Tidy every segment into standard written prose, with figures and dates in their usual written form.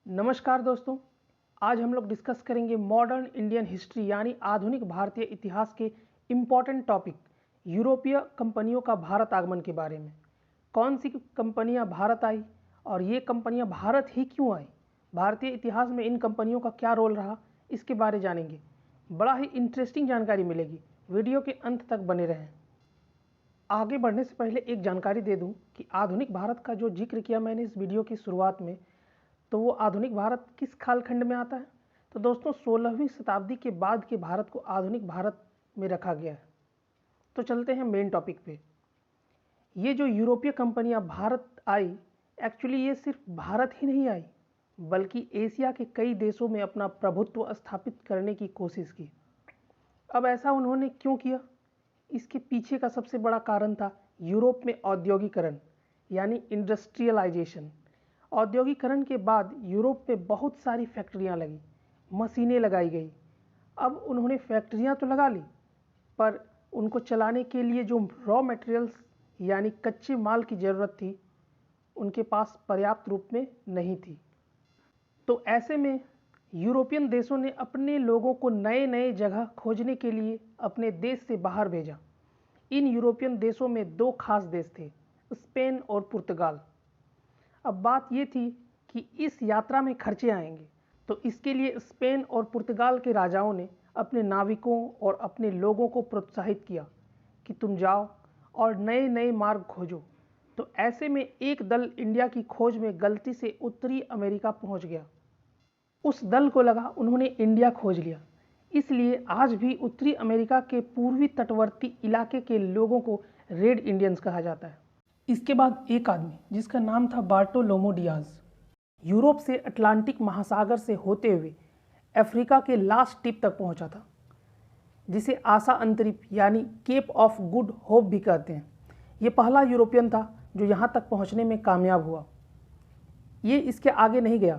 नमस्कार दोस्तों। आज हम लोग डिस्कस करेंगे मॉडर्न इंडियन हिस्ट्री यानी आधुनिक भारतीय इतिहास के इम्पॉर्टेंट टॉपिक यूरोपीय कंपनियों का भारत आगमन के बारे में। कौन सी कंपनियां भारत आई और ये कंपनियां भारत ही क्यों आई, भारतीय इतिहास में इन कंपनियों का क्या रोल रहा, इसके बारे जानेंगे। बड़ा ही इंटरेस्टिंग जानकारी मिलेगी, वीडियो के अंत तक बने रहें। आगे बढ़ने से पहले एक जानकारी दे दूं कि आधुनिक भारत का जो जिक्र किया मैंने इस वीडियो की शुरुआत में, तो वो आधुनिक भारत किस कालखंड में आता है। तो दोस्तों 16वीं शताब्दी के बाद के भारत को आधुनिक भारत में रखा गया है। तो चलते हैं मेन टॉपिक पे। ये जो यूरोपीय कंपनियां भारत आई, एक्चुअली ये सिर्फ भारत ही नहीं आई बल्कि एशिया के कई देशों में अपना प्रभुत्व स्थापित करने की कोशिश की। अब ऐसा उन्होंने क्यों किया? इसके पीछे का सबसे बड़ा कारण था यूरोप में औद्योगिकरण यानी इंडस्ट्रियलाइजेशन। औद्योगिकरण के बाद यूरोप में बहुत सारी फैक्ट्रियां लगी, मशीनें लगाई गई। अब उन्होंने फैक्ट्रियां तो लगा ली, पर उनको चलाने के लिए जो रॉ मटेरियल्स यानी कच्चे माल की ज़रूरत थी, उनके पास पर्याप्त रूप में नहीं थी। तो ऐसे में यूरोपियन देशों ने अपने लोगों को नए नए जगह खोजने के लिए अपने देश से बाहर भेजा। इन यूरोपियन देशों में दो खास देश थे, स्पेन और पुर्तगाल। अब बात ये थी कि इस यात्रा में खर्चे आएंगे, तो इसके लिए स्पेन और पुर्तगाल के राजाओं ने अपने नाविकों और अपने लोगों को प्रोत्साहित किया कि तुम जाओ और नए नए मार्ग खोजो। तो ऐसे में एक दल इंडिया की खोज में गलती से उत्तरी अमेरिका पहुंच गया। उस दल को लगा उन्होंने इंडिया खोज लिया, इसलिए आज भी उत्तरी अमेरिका के पूर्वी तटवर्ती इलाके के लोगों को रेड इंडियंस कहा जाता है। इसके बाद एक आदमी जिसका नाम था बार्टोलोमो डियाज, यूरोप से अटलांटिक महासागर से होते हुए अफ्रीका के लास्ट टिप तक पहुंचा था, जिसे आशा अंतरिप यानी केप ऑफ गुड होप भी कहते हैं। ये पहला यूरोपियन था जो यहाँ तक पहुँचने में कामयाब हुआ। ये इसके आगे नहीं गया।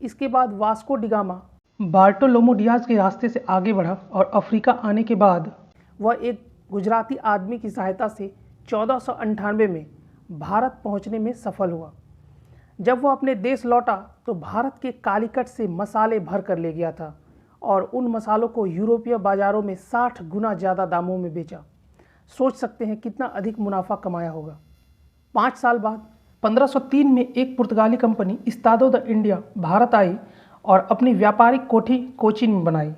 इसके बाद वास्को डिगामा बार्टोलोमो डियाज के रास्ते से आगे बढ़ा और अफ्रीका आने के बाद वह एक गुजराती आदमी की सहायता से 1498 में भारत पहुंचने में सफल हुआ। जब वह अपने देश लौटा तो भारत के कालीकट से मसाले भर कर ले गया था और उन मसालों को यूरोपीय बाज़ारों में 60 गुना ज़्यादा दामों में बेचा। सोच सकते हैं कितना अधिक मुनाफा कमाया होगा। 5 साल बाद 1503 में एक पुर्तगाली कंपनी इस्तादो द इंडिया भारत आई और अपनी व्यापारिक कोठी कोचीन में बनाई।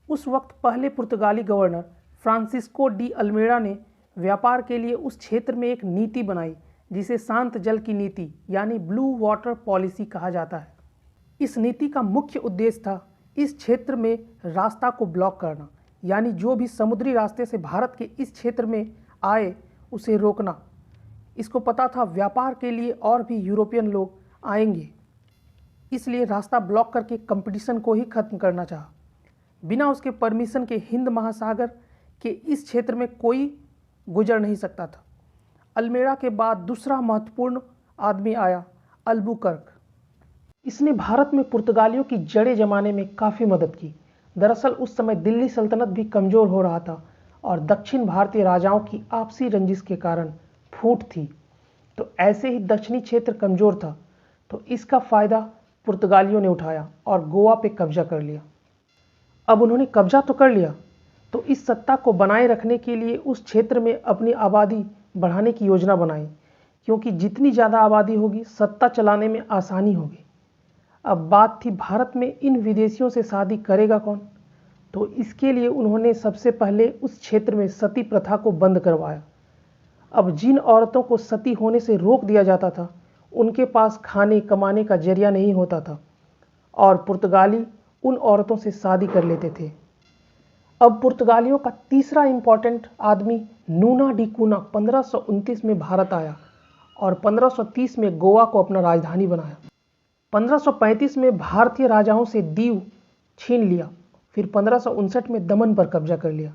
उस वक्त पहले पुर्तगाली गवर्नर फ्रांसिस्को डी अल्मेड़ा ने व्यापार के लिए उस क्षेत्र में एक नीति बनाई जिसे शांत जल की नीति यानी ब्लू वाटर पॉलिसी कहा जाता है। इस नीति का मुख्य उद्देश्य था इस क्षेत्र में रास्ता को ब्लॉक करना, यानी जो भी समुद्री रास्ते से भारत के इस क्षेत्र में आए उसे रोकना। इसको पता था व्यापार के लिए और भी यूरोपियन लोग आएंगे, इसलिए रास्ता ब्लॉक करके कंपटीशन को ही खत्म करना चाहा। बिना उसके परमिशन के हिंद महासागर के इस क्षेत्र में कोई गुजर नहीं सकता था। अल्मेड़ा के बाद दूसरा महत्वपूर्ण आदमी आया, अल्बुकर्क। इसने भारत में पुर्तगालियों की जड़ें जमाने में काफ़ी मदद की। दरअसल उस समय दिल्ली सल्तनत भी कमज़ोर हो रहा था और दक्षिण भारतीय राजाओं की आपसी रंजिश के कारण फूट थी। तो ऐसे ही दक्षिणी क्षेत्र कमज़ोर था, तो इसका फ़ायदा पुर्तगालियों ने उठाया और गोवा पे कब्जा कर लिया। अब उन्होंने कब्जा तो कर लिया, तो इस सत्ता को बनाए रखने के लिए उस क्षेत्र में अपनी आबादी बढ़ाने की योजना बनाई, क्योंकि जितनी ज़्यादा आबादी होगी सत्ता चलाने में आसानी होगी। अब बात थी भारत में इन विदेशियों से शादी करेगा कौन? तो इसके लिए उन्होंने सबसे पहले उस क्षेत्र में सती प्रथा को बंद करवाया। अब जिन औरतों को सती होने से रोक दिया जाता था उनके पास खाने कमाने का जरिया नहीं होता था और पुर्तगाली उन औरतों से शादी कर लेते थे। अब पुर्तगालियों का तीसरा इंपॉर्टेंट आदमी नूना डी कूना 1529 में भारत आया और 1530 में गोवा को अपना राजधानी बनाया। 1535 में भारतीय राजाओं से दीव छीन लिया, फिर 1559 में दमन पर कब्जा कर लिया।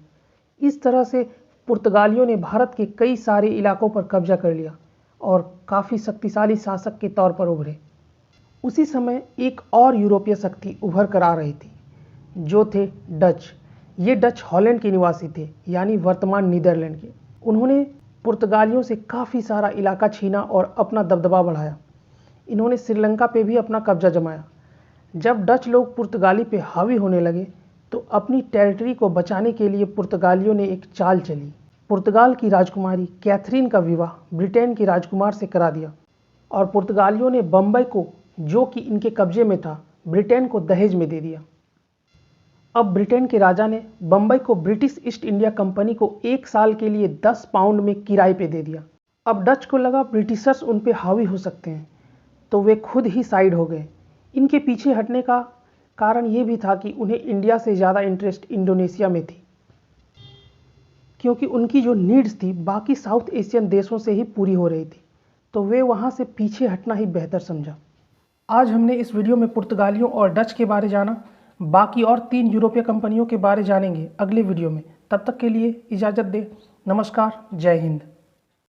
इस तरह से पुर्तगालियों ने भारत के कई सारे इलाकों पर कब्जा कर लिया और काफ़ी शक्तिशाली शासक के तौर पर उभरे। उसी समय एक और यूरोपीय शक्ति उभर कर आ रही थी, जो थे डच। ये डच हॉलैंड के निवासी थे, यानी वर्तमान नीदरलैंड के। उन्होंने पुर्तगालियों से काफ़ी सारा इलाका छीना और अपना दबदबा बढ़ाया। इन्होंने श्रीलंका पे भी अपना कब्जा जमाया। जब डच लोग पुर्तगाली पे हावी होने लगे तो अपनी टेरिटरी को बचाने के लिए पुर्तगालियों ने एक चाल चली। पुर्तगाल की राजकुमारी कैथरीन का विवाह ब्रिटेन के राजकुमार से करा दिया और पुर्तगालियों ने बम्बई को, जो कि इनके कब्जे में था, ब्रिटेन को दहेज में दे दिया। अब ब्रिटेन के राजा ने बम्बई को ब्रिटिश ईस्ट इंडिया कंपनी को 1 साल के लिए 10 पाउंड में किराए पे दे दिया। अब डच को लगा ब्रिटिशर्स उन पे हावी हो सकते हैं, तो वे खुद ही साइड हो गए। इनके पीछे हटने का कारण ये भी था कि उन्हें इंडिया से ज़्यादा इंटरेस्ट इंडोनेशिया में थी, क्योंकि उनकी जो नीड्स थी बाकी साउथ एशियन देशों से ही पूरी हो रही थी, तो वे वहाँ से पीछे हटना ही बेहतर समझा। आज हमने इस वीडियो में पुर्तगालियों और डच के बारे जाना, बाकी और 3 यूरोपीय कंपनियों के बारे जानेंगे अगले वीडियो में। तब तक के लिए इजाज़त दें। नमस्कार, जय हिंद।